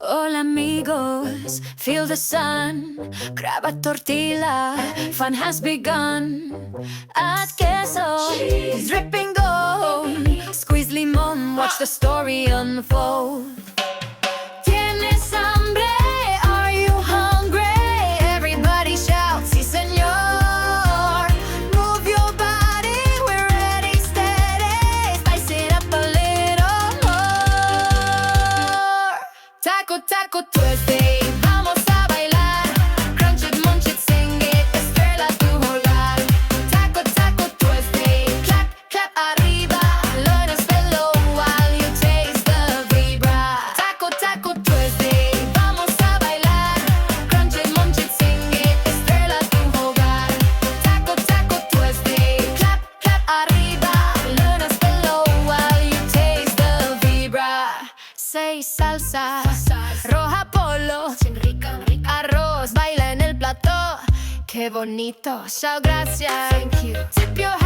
Hola amigos, feel the sun. Grab a tortilla, fun has begun. Add queso, dripping gold. Squeeze limón, watch the story unfold. ¿Tienes hambre? Are you hungry? Everybody shout, sí señor. Move your body, we're ready, steady. Spice it up a little more. Taco Tuesday, vamos a bailar. Crunch it, munch it, sing it, izquierda tu volar. Taco Tuesday, clap, clap arriba. Learn to spell while you taste the vibra. Taco Tuesday, vamos a bailar. Crunch it, munch it, sing it, izquierda tu volar. Taco Tuesday, clap, clap arriba. Learn to spell while you taste the vibra. Say salsa. Roja polo, arroz, baila en el plató. Qué bonito, shout gracias. Thank you. Tip your